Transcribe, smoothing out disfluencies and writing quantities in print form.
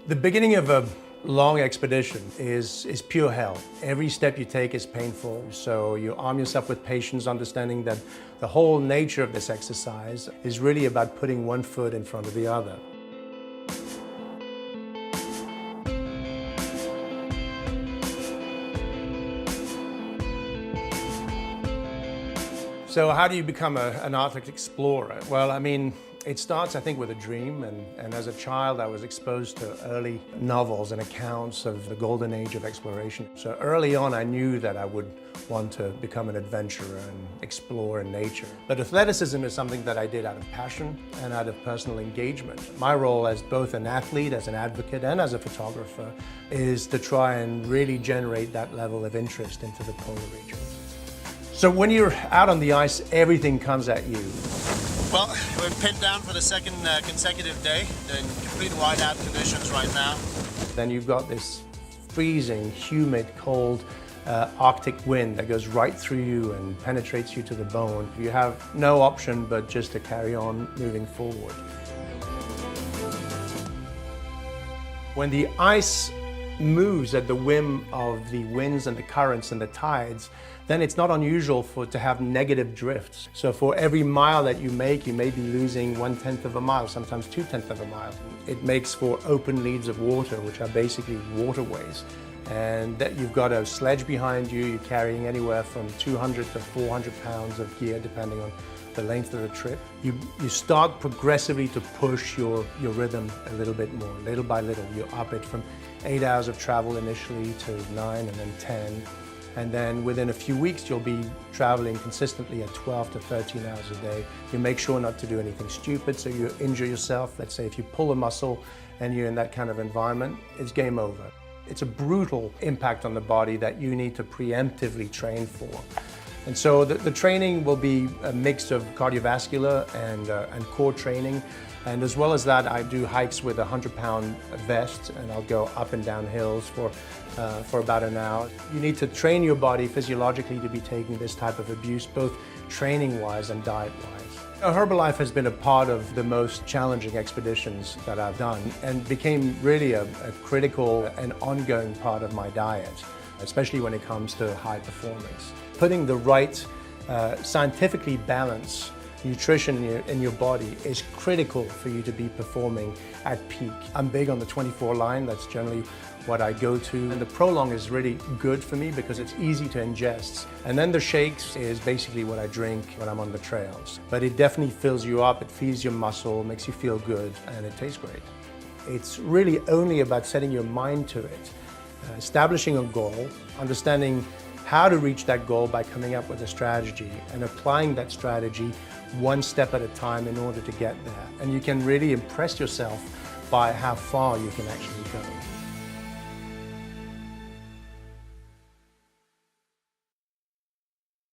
The beginning of a long expedition is pure hell. Every step you take is painful, so you arm yourself with patience, understanding that the whole nature of this exercise is really about putting one foot in front of the other. So how do you become an Arctic explorer? Well, I mean, it starts, I think, with a dream, and as a child I was exposed to early novels and accounts of the golden age of exploration. So early on I knew that I would want to become an adventurer and explore in nature. But athleticism is something that I did out of passion and out of personal engagement. My role as both an athlete, as an advocate, and as a photographer is to try and really generate that level of interest into the polar regions. So when you're out on the ice, everything comes at you. Well, we're pinned down for the second consecutive day in complete whiteout conditions right now. Then you've got this freezing, humid, cold Arctic wind that goes right through you and penetrates you to the bone. You have no option but just to carry on moving forward. When the ice moves at the whim of the winds and the currents and the tides, then it's not unusual to have negative drifts. So for every mile that you may be losing 1/10 of a mile, sometimes 2/10 of a mile. It makes for open leads of water, which are basically waterways. And that you've got a sledge behind you, you're carrying anywhere from 200 to 400 pounds of gear, depending on the length of the trip. You start progressively to push your rhythm a little bit more, little by little. You up it from 8 hours of travel initially to 9 and then 10. And then within a few weeks, you'll be traveling consistently at 12 to 13 hours a day. You make sure not to do anything stupid, so you injure yourself. Let's say if you pull a muscle and you're in that kind of environment, it's game over. It's a brutal impact on the body that you need to preemptively train for. And so the training will be a mix of cardiovascular and core training. And as well as that, I do hikes with a 100-pound vest, and I'll go up and down hills for about an hour. You need to train your body physiologically to be taking this type of abuse, both training-wise and diet-wise. Herbalife has been a part of the most challenging expeditions that I've done and became really a critical and ongoing part of my diet, especially when it comes to high performance. Putting the right scientifically balanced nutrition in your body is critical for you to be performing at peak. I'm big on the 24 line, that's generally what I go to. And the Prolong is really good for me because it's easy to ingest. And then the shakes is basically what I drink when I'm on the trails. But it definitely fills you up, it feeds your muscle, makes you feel good, and it tastes great. It's really only about setting your mind to it, establishing a goal, understanding how to reach that goal by coming up with a strategy and applying that strategy one step at a time in order to get there. And you can really impress yourself by how far you can actually go.